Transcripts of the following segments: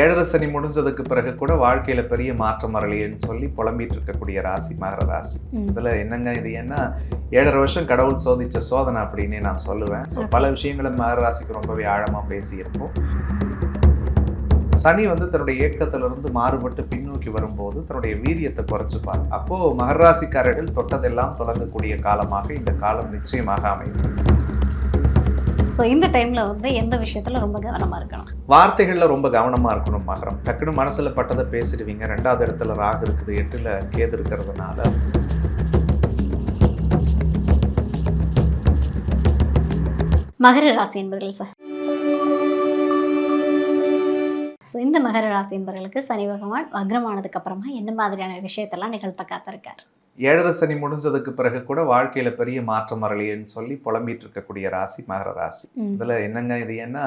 ஏழரை சனி முடிஞ்சதுக்கு பிறகு கூட வாழ்க்கையில பெரிய மாற்றம் வரலையேன்னு சொல்லி புலம்பிட்டு இருக்கக்கூடிய ராசி மகர ராசி. இதுல என்னங்க இது, ஏன்னா 7.5 வருஷம் கடவுள் சோதிச்ச சோதனை அப்படின்னு நான் சொல்லுவேன். ஸோ பல விஷயங்களை மகர ராசிக்கு ரொம்பவே ஆழமா பேசியிருப்போம். சனி தன்னுடைய இயக்கத்திலிருந்து மாறுபட்டு பின்னோக்கி வரும்போது தன்னுடைய வீரியத்தை குறைச்சுப்பார். அப்போ மகர ராசிக்காரர்கள் தொட்டதெல்லாம் தொடங்கக்கூடிய காலமாக இந்த காலம் நிச்சயமாக அமையும். ஸோ இந்த டைமில் எந்த விஷயத்தில் ரொம்ப கவனமாக இருக்கணும்? வார்த்தைகளில் ரொம்ப கவனமாக இருக்கணும் மகரம். டக்குன்னு மனசில் பட்டதை பேசிடுவீங்க. 2வது இடத்துல ராகு இருக்குது, 8ல் கேது இருக்கிறதுனால. மகர ராசி என்பர்கள் சார். ஸோ இந்த மகர ராசி என்பவர்களுக்கு சனி பகவான் வக்ரமானதுக்கு அப்புறமா என்ன மாதிரியான விஷயத்தெல்லாம் நிகழ்த்த காத்திருக்கார்? 7.5 சனி முடிஞ்சதுக்கு பிறகு கூட வாழ்க்கையில பெரிய மாற்றம் வரலையேன்னு சொல்லி புலம்பிட்டு இருக்கக்கூடிய ராசி மகர ராசி. இதுல என்னங்க இது, ஏன்னா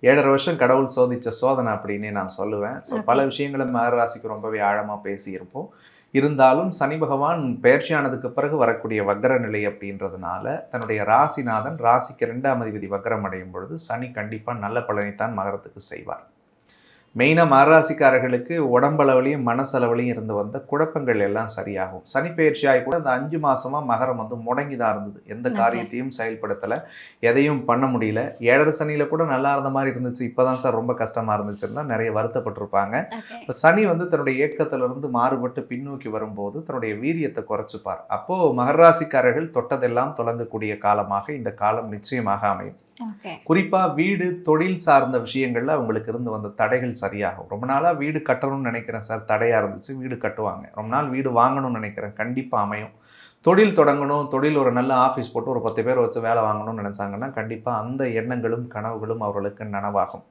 7.5 வருஷம் கடவுள் சோதிச்ச சோதனை அப்படின்னு நான் சொல்லுவேன். ஸோ பல விஷயங்களை மகர ராசிக்கு ரொம்பவே ஆழமா பேசியிருப்போம். இருந்தாலும் சனி பகவான் பயிற்சியானதுக்கு பிறகு வரக்கூடிய வக்ர நிலை அப்படின்றதுனால தன்னுடைய ராசிநாதன் ராசிக்கு 2ஆம் அதிபதி வக்ரம் அடையும் பொழுது சனி கண்டிப்பா நல்ல பலனைத்தான் மகரத்துக்கு செய்வார். மெயினாக மகராசிக்காரர்களுக்கு உடம்பளவுலையும் மனசளவுலையும் இருந்து வந்த குழப்பங்கள் எல்லாம் சரியாகும். சனி பயிற்சியாகி கூட அந்த 5 மாசமா மகரம் முடங்கி தான் இருந்தது. எந்த காரியத்தையும் செயல்படுத்தலை, எதையும் பண்ண முடியல. 7.5 சனியில கூட நல்லா இருந்த மாதிரி இருந்துச்சு, இப்போதான் சார் ரொம்ப கஷ்டமா இருந்துச்சுன்னா நிறைய வருத்தப்பட்டிருப்பாங்க. இப்போ சனி தன்னுடைய இயக்கத்திலிருந்து மாறுபட்டு பின்னோக்கி வரும்போது தன்னுடைய வீரியத்தை குறைச்சுப்பார். அப்போ மகராசிக்காரர்கள் தொட்டதெல்லாம் தொடங்கக்கூடிய காலமாக இந்த காலம் நிச்சயமாக அமையும். குறிப்பா வீடு தொழில் சார்ந்த விஷயங்கள்ல அவங்களுக்கு இருந்து வந்த தடைகள் சரியாகும். ரொம்ப நாளா வீடு கட்டணும்னு நினைக்கிறேன் சார், தடையா இருந்துச்சு, வீடு கட்டுவாங்க. ரொம்ப நாள் வீடு வாங்கணும்னு நினைக்கிறேன், கண்டிப்பா அமையும். தொழில் தொடங்கணும், தொழில் ஒரு நல்ல ஆஃபீஸ் போட்டு ஒரு 10 பேர் வச்சு வேலை வாங்கணும்னு நினைச்சாங்கன்னா கண்டிப்பா அந்த எண்ணங்களும் கனவுகளும் அவர்களுக்கு நனவாகும்.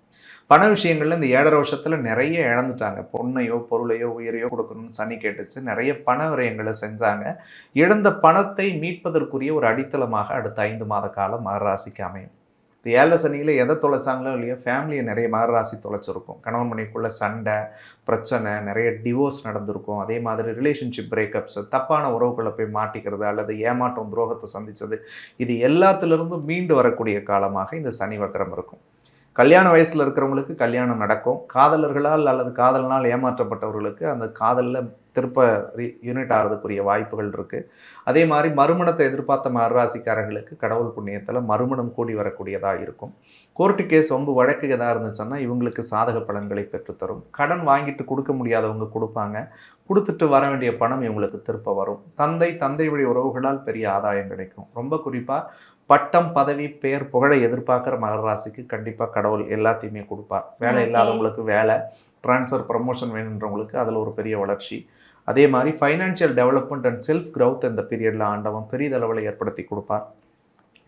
பண விஷயங்கள்ல இந்த 7.5 வருஷத்துல நிறைய இழந்துட்டாங்க. பொண்ணையோ பொருளையோ உயிரையோ கொடுக்கணும்னு சனி கேட்டுச்சு, நிறைய பண விரயங்களை செஞ்சாங்க. இழந்த பணத்தை மீட்பதற்குரிய ஒரு அடித்தளமாக அடுத்த 5 மாத காலம் மகராசிக்கு அமையும். 7 சனியில் எதை தொலைச்சாங்களோ இல்லையோ ஃபேமிலியை நிறைய மகராசி தொலைச்சிருக்கும். கணவன் மனைவிக்குள்ள சண்டை பிரச்சனை, நிறைய டிவோர்ஸ் நடந்திருக்கும். அதே மாதிரி ரிலேஷன்ஷிப் பிரேக்கப்ஸ், தப்பான உறவுக்குள்ளே போய் மாட்டிக்கிறது அல்லது ஏமாற்றம் துரோகத்தை சந்தித்தது, இது எல்லாத்திலிருந்தும் மீண்டு வரக்கூடிய காலமாக இந்த சனி வக்ரம் இருக்கும். கல்யாண வயசில் இருக்கிறவங்களுக்கு கல்யாணம் நடக்கும். காதலர்களால் அல்லது காதலனால் ஏமாற்றப்பட்டவர்களுக்கு அந்த காதலில் திருப்ப யூனிட் ஆகிறதுக்குரிய வாய்ப்புகள் இருக்குது. அதே மாதிரி மறுமணத்தை எதிர்பார்த்த மகராசிக்காரர்களுக்கு கடவுள் புண்ணியத்தில் மறுமணம் கூடி வரக்கூடியதாக இருக்கும். கோர்ட்டு கேஸ் வம்பு வழக்கு எதாக இருந்துச்சுன்னா இவங்களுக்கு சாதக பலன்களை பெற்றுத்தரும். கடன் வாங்கிட்டு கொடுக்க முடியாதவங்க கொடுப்பாங்க, கொடுத்துட்டு வர வேண்டிய பணம் இவங்களுக்கு திருப்ப வரும். தந்தை வழி உறவுகளால் பெரிய ஆதாயம் கிடைக்கும். ரொம்ப குறிப்பாக பட்டம் பதவி பேர் புகழை எதிர்பார்க்குற மகராசிக்கு கண்டிப்பாக கடவுள் எல்லாத்தையுமே கொடுப்பார். வேலை இல்லாதவங்களுக்கு வேலை, ட்ரான்ஸ்ஃபர் ப்ரமோஷன் வேணுன்றவங்களுக்கு அதில் ஒரு பெரிய வளர்ச்சி. அதே மாதிரி financial development and self growth இந்த பீரியடில் ஆண்டவன் பெரிதளவில் ஏற்படுத்தி கொடுப்பார்.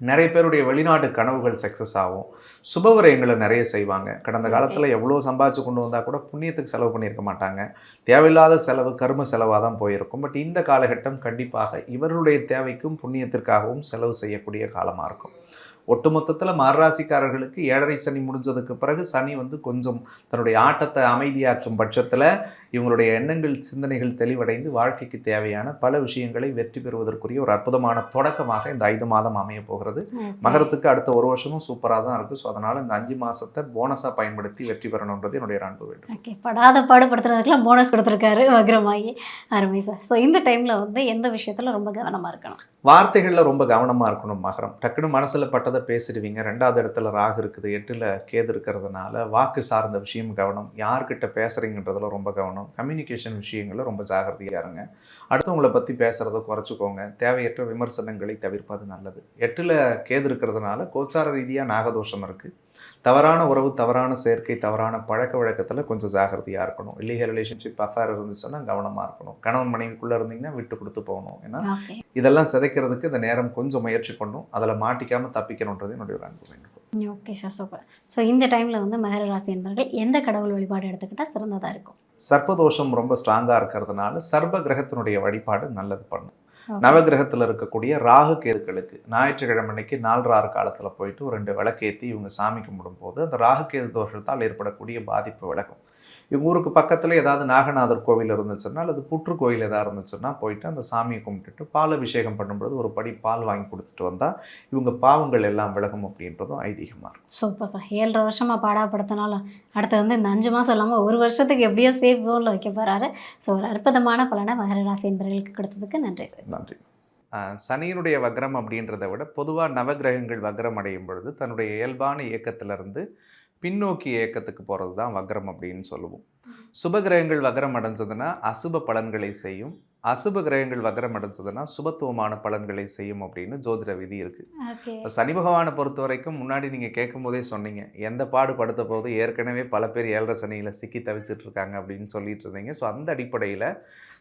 நிறைய பேருடைய வெளிநாட்டு கனவுகள் சக்ஸஸ் ஆகும். சுபவிரயங்களை நிறைய செய்வாங்க. கடந்த காலத்தில் எவ்வளோ சம்பாதிச்சு கொண்டு வந்தால் கூட புண்ணியத்துக்கு செலவு பண்ணியிருக்க மாட்டாங்க. தேவையில்லாத செலவு கர்ம செலவாக தான் போயிருக்கும். பட் இந்த காலகட்டம் கண்டிப்பாக இவர்களுடைய தேவைக்கும் புண்ணியத்திற்காகவும் செலவு செய்யக்கூடிய காலமாக இருக்கும். ஒட்டுமொத்தத்தில் மகராசிக்காரர்களுக்கு 7.5 சனி முடிஞ்சதுக்கு பிறகு சனி கொஞ்சம் தன்னுடைய ஆட்டத்தை அமைதியாக்கும் பட்சத்தில் இவங்களுடைய எண்ணங்கள் சிந்தனைகள் தெளிவடைந்து வாழ்க்கைக்கு தேவையான பல விஷயங்களை வெற்றி பெறுவதற்குரிய ஒரு அற்புதமான தொடக்கமாக இந்த 5 மாதம் அமைய போகிறது. மகரத்துக்கு அடுத்த 1 வருஷமும் சூப்பராக தான் இருக்குது. ஸோ அதனால் இந்த 5 மாதத்தை போனஸாக பயன்படுத்தி வெற்றி பெறணுன்றது என்னுடைய அன்பு வேண்டும். ஓகே, படாத பாடுபடுத்துறதுக்கெல்லாம் போனஸ் கொடுத்துருக்காரு வக்ரமாகி. அருமை சார். ஸோ இந்த டைமில் எந்த விஷயத்தில் ரொம்ப கவனமாக இருக்கணும்? வார்த்தைகளில் ரொம்ப கவனமாக இருக்கணும் மகரம். டக்குன்னு மனசில் பட்டதை பேசிடுவீங்க. 2வது இடத்துல ராகு இருக்குது, 8ல் கேது இருக்கிறதுனால வாக்கு சார்ந்த விஷயம் கவனம். யார்கிட்ட பேசுகிறீங்கன்றதுல ரொம்ப கவனம். கம்யூனிகேஷன் விஷயங்களில் ரொம்ப ஜாகிரதையாக இருங்க. அடுத்தவங்களை பற்றி பேசுகிறத குறைச்சிக்கோங்க. தேவையற்ற விமர்சனங்களை தவிர்ப்பது நல்லது. 8ல் கேது இருக்கிறதுனால கோச்சார ரீதியாக நாகதோஷம் இருக்குது. தவறான உறவு, தவறான சேர்க்கை, தவறான பழக்க வழக்கத்தில் கொஞ்சம் ஜாகிரதையாக இருக்கணும். இல்லீகல் ரிலேஷன்ஷிப் அஃபேர் இருந்துச்சுன்னா கவனமாக இருக்கணும். கணவன் மனைவிக்குள்ளே இருந்தீங்கன்னா விட்டு கொடுத்து போகணும். ஏன்னா இதெல்லாம் சிதைக்கிறதுக்கு இந்த நேரம் கொஞ்சம் முயற்சி பண்ணணும். அதில் மாட்டிக்காமல் தப்பிக்கணுன்றது என்னுடைய ஒரு அன்பு வேண்டும். Okay sir, super. ஸோ இந்த டைமில் மகர ராசி என்பவர்கள் எந்த கடவுள் வழிபாடு எடுத்துக்கிட்டால் சிறந்ததாக இருக்கும்? சர்ப்பதோஷம் ரொம்ப ஸ்ட்ராங்காக இருக்கிறதுனால சர்ப்ப கிரகத்தினுடைய வழிபாடு நல்லது பண்ணும். நவகிரகத்தில் இருக்கக்கூடிய ராகு கேதுக்களுக்கு ஞாயிற்றுக்கிழமை அன்னைக்கு 4 காலத்தில் போயிட்டு ஒரு 2 விளக்கேற்றி இவங்க சாமி கும்பிடும் போது அந்த ராகு கேது தோஷத்தால் ஏற்படக்கூடிய பாதிப்பு விலகும். இவங்க ஊருக்கு பக்கத்தில் ஏதாவது நாகநாதர் கோவில் இருந்துச்சுன்னா அல்லது புற்று கோயில் ஏதாவது இருந்துச்சுன்னா போயிட்டு அந்த சாமியை கும்பிட்டுட்டு பால் அபிஷேகம் பண்ணும்பொழுது ஒரு படி பால் வாங்கி கொடுத்துட்டு வந்தால் இவங்க பாவங்கள் எல்லாம் விலகும் அப்படின்றதும் ஐதீகமாக இருக்கும். Super sir. 7.5 வருஷமாக பாடாப்படுத்தினாலும் அடுத்து வந்து இந்த 5 மாதம் இல்லாமல் 1 வருஷத்துக்கு எப்படியோ சேஃப் ஜோனில் வைக்க போகிறாரு. ஸோ ஒரு அற்புதமான பலனை மகர ராசி என்பவர்களுக்கு கொடுத்ததுக்கு நன்றி சார். நன்றி. சனியினுடைய வக்ரம் அப்படின்றத விட பொதுவாக நவகிரகங்கள் வக்ரம் அடையும் பொழுது தன்னுடைய இயல்பான இயக்கத்திலிருந்து பின்னோக்கி இயக்கத்துக்கு போகிறது தான் வக்ரம் அப்படின்னு சொல்லுவோம். சுப கிரகங்கள் வக்ரம் அடைஞ்சதுன்னா அசுப பலன்களை செய்யும், அசுப கிரகங்கள் வக்ரம் அடைஞ்சதுன்னா சுபத்துவமான பலன்களை செய்யும் அப்படின்னு ஜோதிட விதி இருக்கு. சனி பகவானை பொறுத்த வரைக்கும் முன்னாடி நீங்கள் கேட்கும் போதே சொன்னீங்க, எந்த பாடு படுத்த போது ஏற்கனவே பல பேர் 7.5 சனியில் சிக்கி தவிச்சிட்டு இருக்காங்க அப்படின்னு சொல்லிட்டு இருந்தீங்க. ஸோ அந்த அடிப்படையில்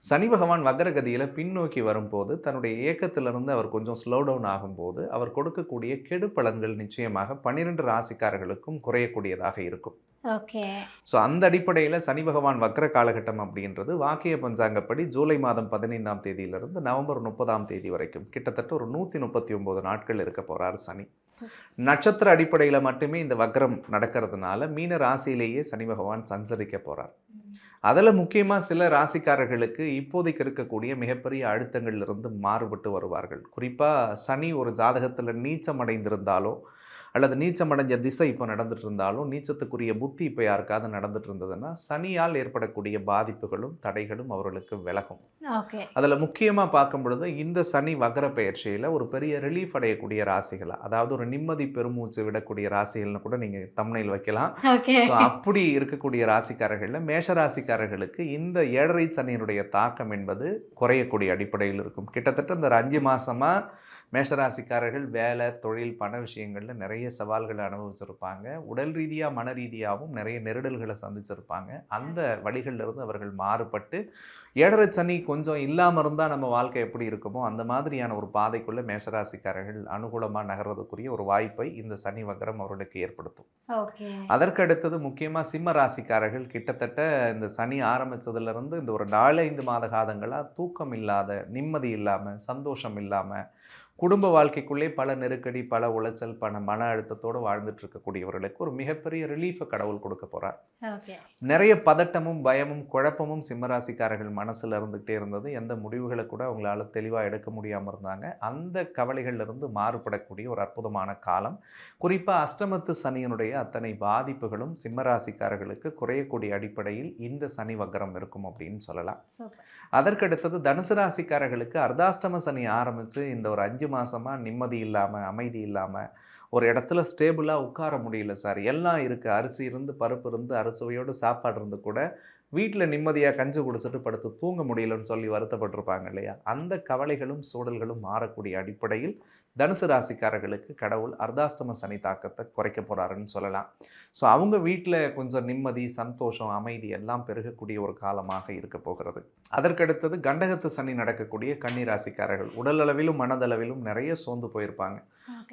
சனி பகவான் வக்ரகதியில் பின்னோக்கி வரும்போது தன்னுடைய இயக்கத்திலிருந்து அவர் கொஞ்சம் ஸ்லோ டவுன் ஆகும்போது அவர் கொடுக்கக்கூடிய கெடு பலன்கள் நிச்சயமாக 12 ராசிக்காரர்களுக்கும் குறையக்கூடியதாக இருக்கும். ஓகே. ஸோ அந்த அடிப்படையில் சனி பகவான் வக்ர காலகட்டம் அப்படின்றது வாக்கிய பஞ்சாங்கப்படி ஜூலை மாதம் 15ஆம் தேதியிலிருந்து நவம்பர் 30ஆம் தேதி வரைக்கும் கிட்டத்தட்ட ஒரு 139 நாட்கள் இருக்க போகிறார் சனி. நட்சத்திர அடிப்படையில் மட்டுமே இந்த வக்ரம் நடக்கிறதுனால மீன ராசியிலேயே சனி பகவான் சஞ்சரிக்க போகிறார். அதில் முக்கியமாக சில ராசிக்காரர்களுக்கு இப்போதைக்கு இருக்கக்கூடிய மிகப்பெரிய அழுத்தங்கள்லிருந்து மாறுபட்டு வருவார்கள். குறிப்பாக சனி ஒரு ஜாதகத்தில் நீச்சம் அடைந்திருந்தாலோ அல்லது நீச்சமடைஞ்ச திசை இப்போ நடந்துட்டு இருந்தாலும் நீச்சத்துக்குரிய புத்தி இப்போ யாருக்காவது நடந்துட்டு இருந்ததுன்னா சனியால் ஏற்படக்கூடிய பாதிப்புகளும் தடைகளும் அவர்களுக்கு விலகும். அதில் முக்கியமாக பார்க்கும் பொழுது இந்த சனி வக்ர பயிற்சியில் ஒரு பெரிய ரிலீஃப் அடையக்கூடிய ராசிகளாக, அதாவது ஒரு நிம்மதி பெருமூச்சு விடக்கூடிய ராசிகள்னு கூட நீங்கள் தம்ப்நெயில் வைக்கலாம். ஸோ அப்படி இருக்கக்கூடிய ராசிக்காரர்களில் மேஷ ராசிக்காரர்களுக்கு இந்த 7.5 சனியினுடைய தாக்கம் என்பது குறையக்கூடிய அடிப்படையில் இருக்கும். கிட்டத்தட்ட இந்த 5 மாதமாக மேஷராசிக்காரர்கள் வேலை, தொழில், பண விஷயங்களில் நிறைய சவால்களை அனுபவிச்சிருப்பாங்க. உடல் ரீதியாக மன ரீதியாகவும் நிறைய நெருடல்களை சந்திச்சிருப்பாங்க. அந்த வழிகளிலிருந்து அவர்கள் மாறுபட்டு 7.5 சனி கொஞ்சம் இல்லாமல் இருந்தால் நம்ம வாழ்க்கை எப்படி இருக்குமோ அந்த மாதிரியான ஒரு பாதைக்குள்ளே மேஷராசிக்காரர்கள் அனுகூலமாக நகர்றதுக்குரிய ஒரு வாய்ப்பை இந்த சனி வக்ரம் அவர்களுக்கு ஏற்படுத்தும். அதற்கு அடுத்தது முக்கியமாக சிம்ம ராசிக்காரர்கள் கிட்டத்தட்ட இந்த சனி ஆரம்பித்ததுலேருந்து இந்த ஒரு 4-5 மாத காலங்களாக தூக்கம் இல்லாத, நிம்மதி இல்லாமல், சந்தோஷம் இல்லாமல், குடும்ப வாழ்க்கைக்குள்ளே பல நெருக்கடி, பல உளைச்சல், மன அழுத்தத்தோடு வாழ்ந்துட்டு இருக்கக்கூடியவர்களுக்கு ஒரு மிகப்பெரிய ரிலீஃபை கடவுள் கொடுக்க போகிறார். நிறைய பதட்டமும் பயமும் குழப்பமும் சிம்மராசிக்காரர்கள் மனசில் இருந்துகிட்டே இருந்தது. எந்த முடிவுகளை கூட அவங்களால தெளிவாக எடுக்க முடியாமல் இருந்தாங்க. அந்த கவலைகளிலிருந்து மாறுபடக்கூடிய ஒரு அற்புதமான காலம். குறிப்பாக அஷ்டமத்து சனியினுடைய அத்தனை பாதிப்புகளும் சிம்மராசிக்காரர்களுக்கு குறையக்கூடிய அடிப்படையில் இந்த சனி வக்ரம் இருக்கும் அப்படின்னு சொல்லலாம். அதற்கடுத்தது தனுசு ராசிக்காரர்களுக்கு அர்த்தாஷ்டம சனி ஆரம்பித்து இந்த ஒரு 5 மாதமாக நிம்மதி இல்லாமல், அமைதி இல்லாமல், ஒரு இடத்துல ஸ்டேபிளாக உட்கார முடியல சார், எல்லாம் இருக்குது, அரிசி இருந்து, பருப்பு இருந்து, அறுசுவையோடு சாப்பாடு இருந்து கூட வீட்டில் நிம்மதியாக கஞ்சி குடிச்சிட்டு படுத்து தூங்க முடியலன்னு சொல்லி வருத்தப்பட்டிருப்பாங்க இல்லையா? அந்த கவலைகளும் சூழல்களும் மாறக்கூடிய அடிப்படையில் தனுசு ராசிக்காரர்களுக்கு கடவுள் அர்த்தாஷ்டம சனி தாக்கத்தை குறைக்க போகிறாருன்னு சொல்லலாம். ஸோ அவங்க வீட்டில் கொஞ்சம் நிம்மதி, சந்தோஷம், அமைதி எல்லாம் பெருகக்கூடிய ஒரு காலமாக இருக்க போகிறது. அதற்கடுத்தது கண்டகத்து சனி நடக்கக்கூடிய கன்னி ராசிக்காரர்கள் உடல் அளவிலும் மனதளவிலும் நிறைய சோர்ந்து போயிருப்பாங்க.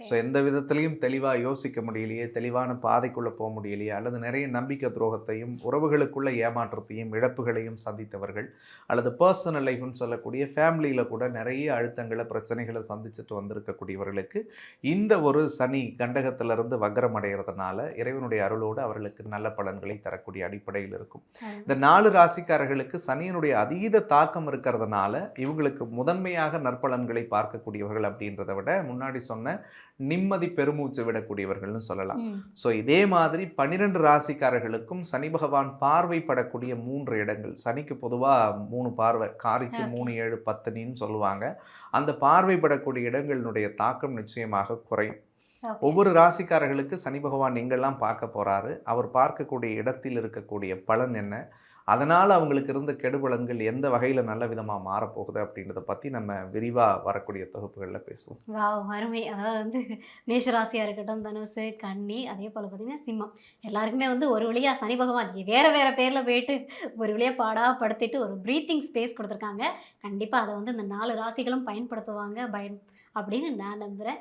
ஸோ எந்த விதத்துலையும் தெளிவாக யோசிக்க முடியலையே, தெளிவான பாதைக்குள்ளே போக முடியலையே, அல்லது நிறைய நம்பிக்கை துரோகத்தையும் உறவுகளுக்குள்ள ஏமாற்றத்தையும் இழப்புகளையும் சந்தித்தவர்கள், அல்லது பர்சனல் லைஃப்னு சொல்லக்கூடிய ஃபேமிலியில் கூட நிறைய அழுத்தங்களை, பிரச்சனைகளை சந்திச்சுட்டு வந்திருக்கக்கூடியவர்களுக்கு இந்த ஒரு சனி கண்டகத்திலிருந்து வக்ரம் அடைகிறதுனால இறைவனுடைய அருளோடு அவர்களுக்கு நல்ல பலன்களை தரக்கூடிய அடிப்படையில் இருக்கும். இந்த 4 ராசிக்காரர்களுக்கு சனியினுடைய அதீத தாக்கம் இருக்கிறதுனால இவங்களுக்கு முதன்மையாக நற்பலன்களை பார்க்கக்கூடியவர்கள் அப்படின்றத விட முன்னாடி சொன்ன நிம்மதி பெருமூச்சு விடக்கூடியவர்கள்னு சொல்லலாம். ஸோ இதே மாதிரி 12 ராசிக்காரர்களுக்கும் சனி பகவான் பார்வைப்படக்கூடிய 3 இடங்கள், சனிக்கு பொதுவாக 3 பார்வை, காரிக்கு 3, 7, 10 சொல்லுவாங்க. அந்த பார்வைப்படக்கூடிய இடங்களினுடைய தாக்கம் நிச்சயமாக குறையும். ஒவ்வொரு ராசிக்காரர்களுக்கு சனி பகவான் எங்கெல்லாம் பார்க்க போறாரு, அவர் பார்க்கக்கூடிய இடத்தில் இருக்கக்கூடிய பலன் என்ன, அதனால் அவங்களுக்கு இருந்த கெடுபலன்கள் எந்த வகையில் நல்ல விதமாக மாறப்போகுது அப்படின்றத பற்றி நம்ம விரிவாக வரக்கூடிய தொகுப்புகளில் பேசுவோம். அருமை. அதாவது வந்து மேஷராசியாக இருக்கட்டும், தனுசு, கன்னி, அதே போல் பார்த்திங்கன்னா சிம்மம், எல்லாருக்குமே வந்து ஒரு வழியாக சனி பகவான் வேறு வேறு பேரில் போயிட்டு ஒரு வழியாக பாடாப்படுத்திட்டு ஒரு ப்ரீத்திங் ஸ்பேஸ் கொடுத்துருக்காங்க. கண்டிப்பாக அதை வந்து இந்த 4 ராசிகளும் பயன்படுத்துவாங்க அப்படின்னு நான் நம்புகிறேன்.